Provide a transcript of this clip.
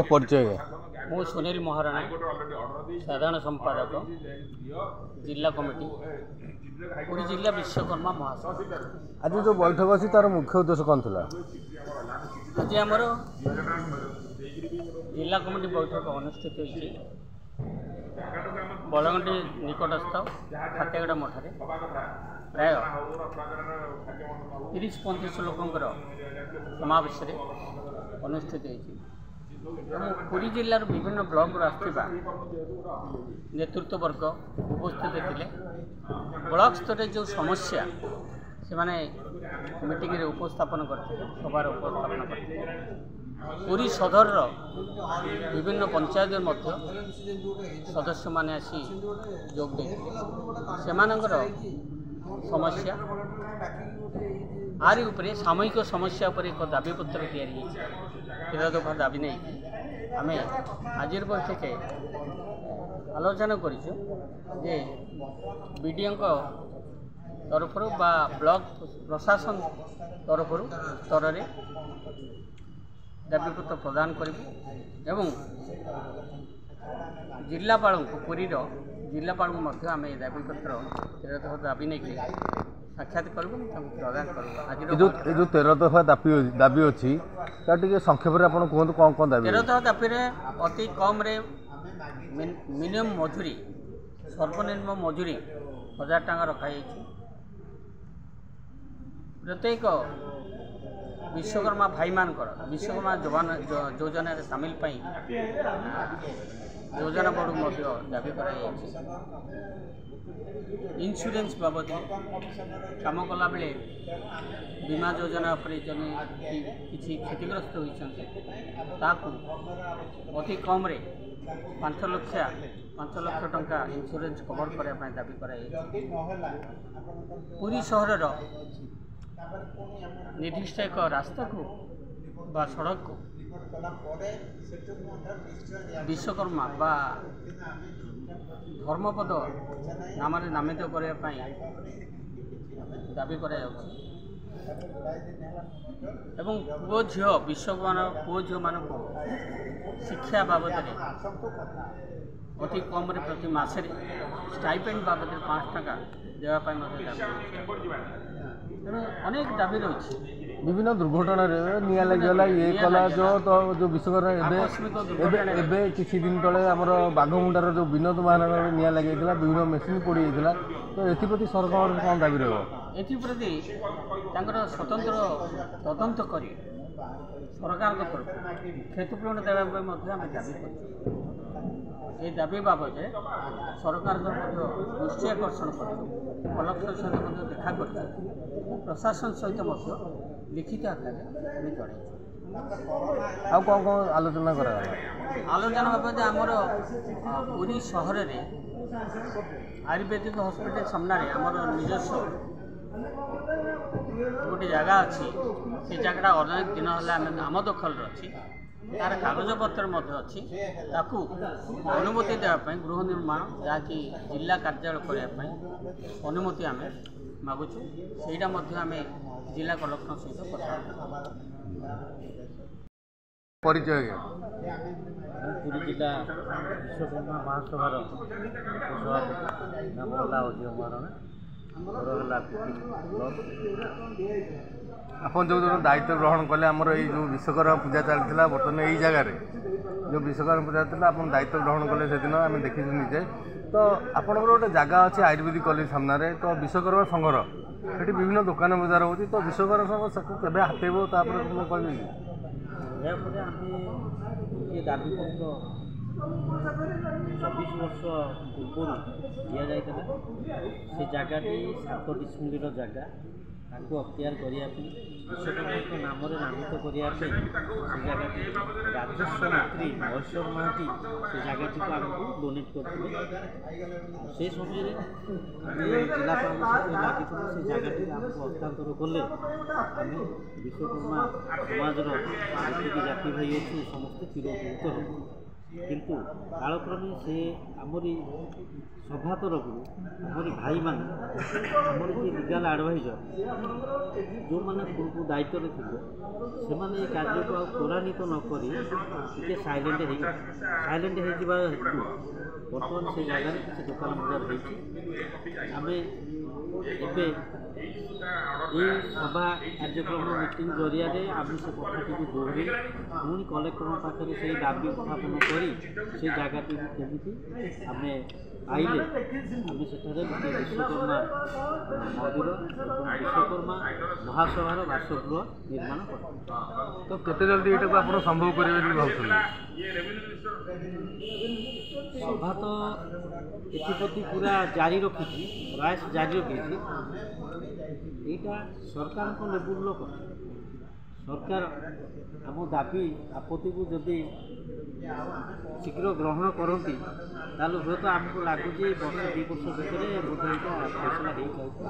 परिचय मु सुनील महाराणा साधारण संपादक जिला कमिटी पुरी जिला विश्वकर्मा महासभा। आज जो बैठक अच्छी तार मुख्य उद्देश्य कौन था? आज आमर जिला कमिटी बैठक अनुष्ठित होती बलगंडी निकटस्थ फातेगड़ा मठारे प्राय 30-35 लोकंर समावेश अनुष्ठित होती। पुरी जिलार विभिन्न ब्लॉक आसवा नेतृत्ववर्ग उपस्थित थे। ब्लॉक स्तर जो समस्या से माने मीटिंग रे उपस्थापन करते सभार उपस्थापन करते। पुरी सदर विभिन्न पंचायत मध्य सदस्य माने आसी जोग देते। सेमानंकर समस्या आरी उपरे सामूहिक समस्या पर एक दाबीपत्र तैयारी 13 दफा दाबी नहीं आम आज बैठक आलोचना करूँ जे बीडीओ तरफ बा ब्लॉक प्रशासन तरफ स्तर में दाबीपत्र प्रदान करूँ जिलापाल को पुरीर जिलापाल को आम दाबीपत्र 13 दफा दाबी नहीं साक्षात करूँ प्रदान करूँ। जो 13 दफा दाबी अच्छी संक्षेप में आपको कहते कौन कौन दाबी? 13 दफा दाबी अति कम मिनिमम मजूरी सर्वनिम्न मजूरी 1000 टଙ୍କା रखाई। प्रत्येक विश्वकर्मा भाई मान विश्वकर्मा योजना सामिल योजना बोर्ड दाबी कर इंश्योरेंस बाबद काम कला बेले बीमा योजना पर किसी क्षतिग्रस्त होती अति कम 5 लाख टंका इंश्योरेंस कवर करने दाबी कर पुरी सहर निर्दिष्ट एक रास्ता को बा सड़क को विश्वकर्मा बा धर्मपद नाम नामित करने दाबी कर पुओ झील विश्वकर्मा पुओ झील मान शिक्षा बाबद अति कम प्रति मासे स्टाइपेंड बाबद 5 टଙ୍କା देवाई अनेक दाबी रही। विभिन्न दुर्घटना निया लगे ये कला जो विश्वकर्मा किसी दिन तले आमर बाघमुंडार जो विनोद महाराणा निया लगे विभिन्न मेसीन पड़ जाता तो एप्रति सरकार कौन दाबी रही स्वतंत्र तदंत कर सरकार तरफ क्षतिपूरण देवाई दाबी कर ये दाबी बाबद सरकार दृष्टि आकर्षण कर कलेक्टर सहित देखा कर प्रशासन सहित लिखित आकार में जन आ कौन कौन आलोचना करा आलोचना बाबद आमर पुरी सहर में आयुर्वेदिक हॉस्पिटल सामने आमर निजस्व गोटे जगह अच्छी से जगह अनेक दिन है आम दखल अच्छी तार कागजपत्र अच्छी अनुमति देवाई गृह निर्माण जहाँकि जिला कार्यालय करने अनुमति आम मागुचु सेटा आम जिला कलेक्टर सहित कथा परिचय पुरी जिला विश्वकर्मा महासभार सभापति नाम होला अजय महाराणा आप जो दायित्व ग्रहण कले आमर ये जो विश्वकर्मा पूजा चलता बर्तमान यही जगार जो विश्वकर्मा पूजा था आप दायित्व ग्रहण कले से दिन आम देखी निजे तो आपंकर गोटे जगह अच्छी आयुर्वेदिक कॉलेज सामने तो विश्वकर्मा संघर ये विभिन्न दुकान बजार हो तो विश्वकर्मा संघ केवे हाथेब कह दाबीपत्र 24 वर्ष पूर्व दि जाता से जगह 7 डिसमिल जगह ताको अख्तियार करने विश्वकर्मा नाम नामित करने से जगह राजस्व मंत्री महेश्वर महांती से जगह को आमको डोनेट करते से समय जिलापाल लगी से जगह आमको हस्तांतर कले आम विश्वकर्मा समाजर जी जाति भाई अच्छे समस्त चिर उपकृत हो। କିନ୍ତୁ କାଳକ୍ରମେ ସେ ଆମରି ସଭା ତରଫରୁ ଆମରି ଭାଇମାନେ ଆମର ଯିଏ ଲିଗାଲ ଆଡ଼ଭାଇଜର ଯେଉଁମାନେ ପୂର୍ବ ଦାୟିତ୍ୱରେ ଥିଲେ ସେମାନେ ଏ କାର୍ଯ୍ୟକୁ ଆଉ ତ୍ୱରାନ୍ୱିତ ନ କରି ଟିକେ ସାଇଲେଣ୍ଟ ହେଇଯିବା ହେତୁ ବର୍ତ୍ତମାନ ସେ ଜାଗାରେ କିଛି ଦୋକାନ ବଜାର ହେଇଛି। ଆମେ ଏବେ এই সভা কার্যক্রম মিটিং জরিয়ারে আমি সে কথাটিকে দোহরি পুଣି কলেক্টর পাখে সেই দাবি উত্থাপন করে সেই জায়গাটি কেমিতি আমি পাইলে আমি সেଠାରେ গোটে বিশ্বকর্মা মন্দির এবং বিশ্বকর্মা মহাসভার বাসগৃহ নির্মাণ করা। তো কেতে জলদি এটাকে আপনার সম্ভব করবে বলে ভাবছেন? সভা তো এথিপ্রতি পুরা জারি রখিছি, প্রয়াস জারি রখিছি। এইটা সরকারଙ୍କ লেভেলର କଥା। ସରକାର ଆମ ଦାବି ଆପତ୍ତିକୁ ଯଦି ଶୀଘ୍ର ଗ୍ରହଣ କରନ୍ତି ତାହେଲେ ହୁଏତ ଆମକୁ ଲାଗୁଛି ବର୍ଷ 2 ବର୍ଷ ଭିତରେ ବୋଧେ ଏଇଟା ଫଇସଲା ହେଇଯାଉଛି।